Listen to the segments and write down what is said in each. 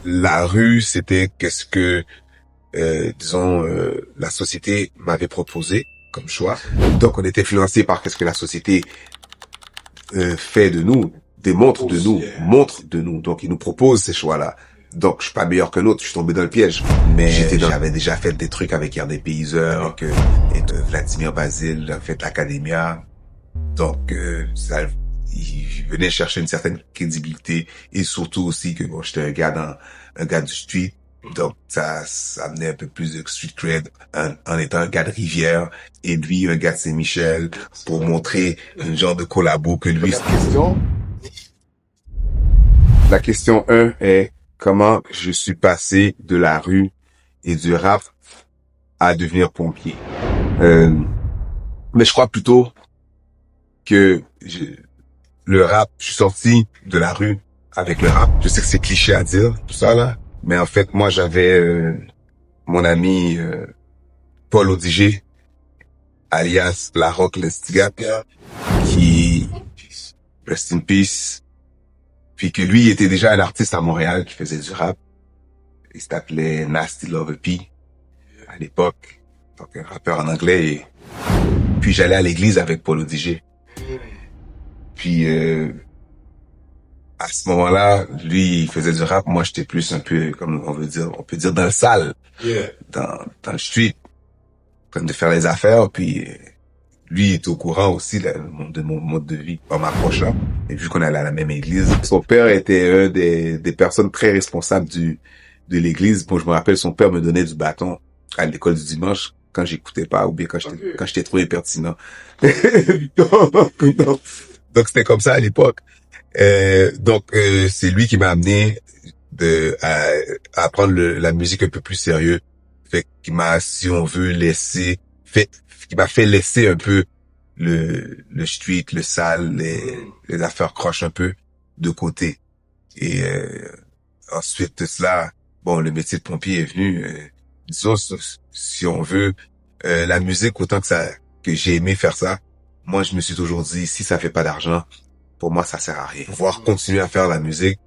la rue, c'était qu'est-ce que, disons, la société m'avait proposé comme choix. Donc, on était influencé par qu'est-ce que la société fait de nous, démontre de nous, montre de nous. Donc, il nous propose ces choix-là. Donc, je suis pas meilleur que l'autre, je suis tombé dans le piège. Mais j'avais déjà fait des trucs avec Hier des Payseurs, avec Vladimir Basile, j'avais fait l'Academia. Donc, ça, il venait chercher une certaine crédibilité et surtout aussi que bon, j'étais un gars du street. Donc, ça amenait un peu plus de street cred en étant un gars de Rivière et lui, un gars de Saint-Michel pour montrer un genre de collabo que lui. La question 1 est comment je suis passé de la rue et du rap à devenir pompier. Mais je crois plutôt que le rap, je suis sorti de la rue avec le rap. Je sais que c'est cliché à dire, tout ça là. Mais en fait, moi, j'avais mon ami Paul Odigé, alias La Rock Lestigap, qui, rest in peace, puis que lui était déjà un artiste à Montréal qui faisait du rap. Il s'appelait Nasty Lover P à l'époque, donc un rappeur en anglais. Et puis j'allais à l'église avec Paul Odigé. Puis à ce moment-là, lui, il faisait du rap. Moi, j'étais plus un peu, comme on peut dire dans le sale, dans le street, en train de faire les affaires. Puis lui, il était au courant aussi de mon mode de vie en m'approchant. Et vu qu'on allait à la même église, son père était un des personnes très responsables de l'église. Bon, je me rappelle, son père me donnait du bâton à l'école du dimanche quand j'écoutais pas ou bien quand j'étais trop impertinent. Donc c'était comme ça à l'époque. Donc c'est lui qui m'a amené à apprendre la musique un peu plus sérieux. Fait qui m'a, si on veut, qui m'a fait laisser un peu le street, le sale, les affaires croches un peu de côté. Et ensuite de cela, bon, le métier de pompier est venu. Disons, si on veut, la musique, autant que j'ai aimé faire ça, moi, je me suis toujours dit, si ça fait pas d'argent, pour moi, ça sert à rien. Pour pouvoir continuer à faire la musique,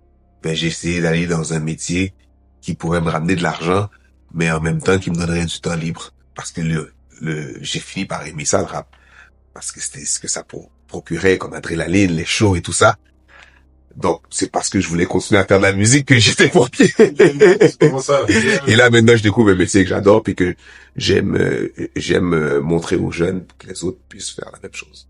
ben, j'ai essayé d'aller dans un métier qui pourrait me ramener de l'argent, mais en même temps, qui me donnerait du temps libre. Parce que j'ai fini par aimer ça, le rap. Parce que c'était ce que ça procurait comme adrénaline, les shows et tout ça. Donc, c'est parce que je voulais continuer à faire de la musique que j'étais pompier. Et là, maintenant, je découvre un métier que j'adore puis que j'aime montrer aux jeunes que les autres puissent faire la même chose.